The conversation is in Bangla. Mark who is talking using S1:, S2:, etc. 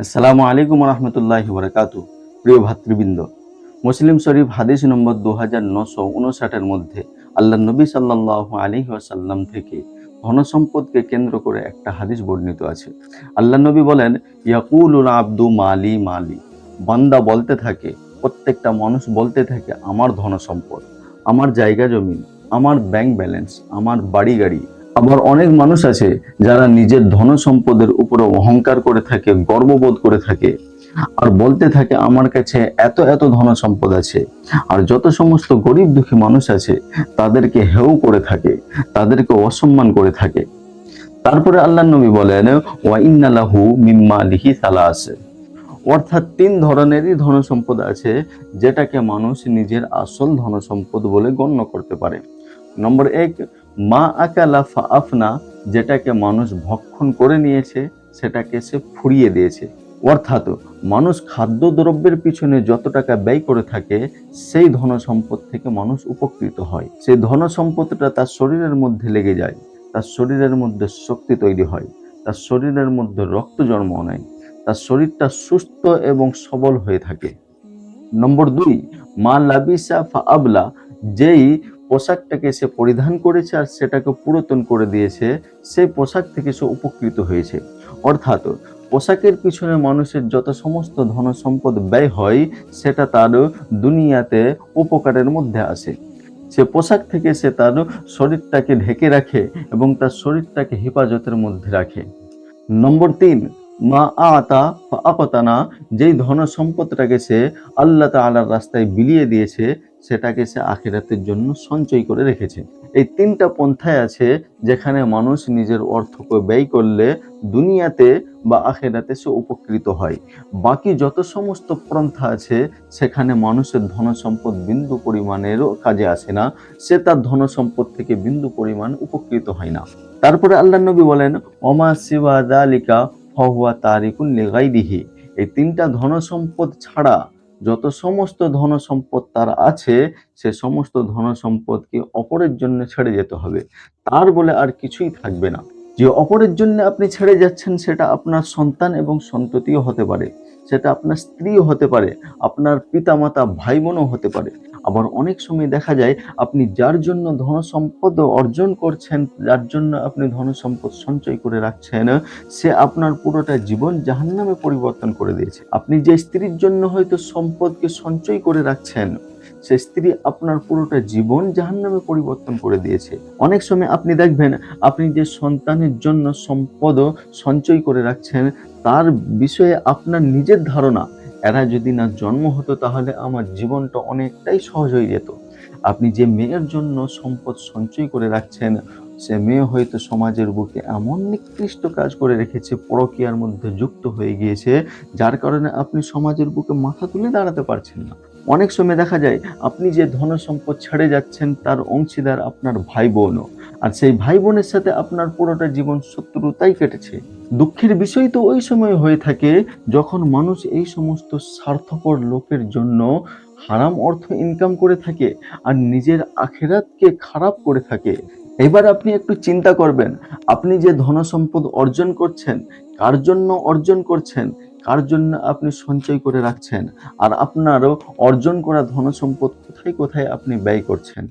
S1: আসসালামু আলাইকুম রহমতুল্লাহি বারাকাতু। প্রিয় ভাতৃবৃন্দ, মুসলিম শরীফ হাদিস নম্বর 2959 মধ্যে আল্লাহ নবী সাল্লাল্লাহু আলাইহি ওয়াসাল্লাম থেকে ধন সম্পদকে কেন্দ্র করে একটা হাদিস বর্ণিত আছে। আল্লাহ নবী বলেন, ইয়াকুলুল আব্দু মালি মালি। বান্দা বলতে থাকে, প্রত্যেকটা মানুষ বলতে থাকে, আমার ধন সম্পদ, আমার জায়গা জমি, আমার ব্যাংক ব্যালেন্স, আমার বাড়ি গাড়ি। আবার অনেক মানুষ আছে যারা নিজের ধন সম্পদের উপরে অহংকার করে থাকে, গর্ববোধ করে থাকে, আর বলতে থাকে আমার কাছে এত এত ধন সম্পদ আছে। আর যত সমস্ত গরিব দুঃখী মানুষ আছে তাদেরকে হেয় করে থাকে, তাদেরকে অসম্মান করে থাকে। তারপরে আল্লাহ নবী বলেন, ওয়া ইন্না লাহু মিম্মা লিহি সালাস। অর্থাৎ তিন ধরনেরই ধন সম্পদ আছে, যেটাকে মানুষ নিজের আসল ধন সম্পদ বলে গণ্য করতে পারে। নম্বর এক, মা আকালা ফা আফনা, যেটাকে মানুষ ভক্ষণ করে নিয়েছে, সেটাকে সে ফুরিয়ে দিয়েছে। অর্থাৎ মানুষ খাদ্যদ্রব্যের পিছনে যত টাকা ব্যয় করে থাকে, সেই ধন সম্পদ থেকে মানুষ উপকৃত হয়। সেই ধন সম্পদটা তার শরীরের মধ্যে লেগে যায়, তার শরীরের মধ্যে শক্তি তৈরি হয়, তার শরীরের মধ্যে রক্ত জন্ম নেয়, তার শরীরটা সুস্থ এবং সবল হয়ে থাকে। নম্বর দুই, মা লাবিসা ফা আবলা, যেই পোশাকটাকে সে পরিধান করেছে আর সেটাকে পুরাতন করে দিয়েছে, সেই পোশাক থেকে সে উপকৃত হয়েছে। অর্থাৎ পোশাকের পিছনে মানুষের যত সমস্ত ধন সম্পদ ব্যয় হয়, সেটা তার দুনিয়াতে উপকারের মধ্যে আসে। সে পোশাক থেকে সে তার শরীরটাকে ঢেকে রাখে এবং তার শরীরটাকে হেফাজতের মধ্যে রাখে। নম্বর তিন, মা আতা আকতানা, যেই ধন সম্পদটাকে সে আল্লাহ তাআলার রাস্তায় বিলিয়ে দিয়েছে, সেটাকে সে আখিরাতের জন্য সঞ্চয় করে রেখেছে। এই তিনটা পন্থায় আছে যেখানে মানুষ নিজের অর্থকে ব্যয় করলে দুনিয়াতে বা আখিরাতে সে উপকৃত হয়। বাকি যত সমস্ত পন্থা আছে সেখানে মানুষের ধন সম্পদ বিন্দু পরিমাণেরও কাজে আসে না, সে তার ধন সম্পদ থেকে বিন্দু পরিমাণ উপকৃত হয় না। তারপরে আল্লাহ নবী বলেন, ওমা সিওয়া যালিকা ফাহুয়া তারিকুন লিগাইরিহি, এই তিনটা ধন সম্পদ ছাড়া যত সমস্ত ধন সম্পদ তার আছে, সে সমস্ত ধন সম্পদকে অপরের জন্য ছেড়ে যেতে হবে। তার বলে আর কিছুই থাকবে না। যে অপরের জন্য আপনি ছেড়ে যাচ্ছেন, সেটা আপনার সন্তান এবং সন্ততিও হতে পারে, সেটা আপনার স্ত্রীও হতে পারে, আপনার পিতামাতা ভাই বোনও হতে পারে। আবার অনেক সময় দেখা যায় আপনি যার জন্য ধন সম্পদ অর্জন করছেন, যার জন্য আপনি ধন সম্পদ সঞ্চয় করে রাখছেন, সে আপনার পুরোটা জীবন জাহান্নামে পরিবর্তন করে দিয়েছে। আপনি যে স্ত্রীর জন্য হয়তো সম্পদকে সঞ্চয় করে রাখছেন, সে স্ত্রী আপনার পুরোটা জীবন জাহান্নামে পরিবর্তন করে দিয়েছে। অনেক সময় আপনি দেখবেন, আপনি যে সন্তানের জন্য সম্পদ সঞ্চয় করে রাখছেন, তার বিষয়ে আপনার নিজের ধারণা, এরা যদি না জন্ম হতো তাহলে আমার জীবনটা অনেকটাই সহজ হয়ে যেত। আপনি যে মেয়ের জন্য সম্পদ সঞ্চয় করে রাখছেন, সে মেয়ে হয়তো সমাজের বুকে এমন নিকৃষ্ট কাজ করে রেখেছে, পরকীয়ার মধ্যে যুক্ত হয়ে গিয়েছে, যার কারণে আপনি সমাজের বুকে মাথা তুলে দাঁড়াতে পারছেন না। অনেক সময় দেখা যায় আপনি যে ধন সম্পদ ছেড়ে যাচ্ছেন, তার অংশীদার আপনার ভাই বোনও, আর সেই ভাই বোনের সাথে আপনার পুরোটা জীবন শত্রুতাই কেটেছে। দুঃখের বিষয় তো ওই সময় হয়ে থাকে যখন মানুষ এই সমস্ত স্বার্থপর লোকের জন্য হারাম অর্থ ইনকাম করে থাকে আর নিজের আখিরাতকে খারাপ করে থাকে। এবার আপনি একটু চিন্তা করবেন, আপনি যে ধন সম্পদ অর্জন করছেন, কার জন্য অর্জন করছেন, কার জন্য আপনি সঞ্চয় করে রাখছেন, আর আপনারও অর্জন করা ধন সম্পদ কোথায় কোথায় আপনি ব্যয় করছেন।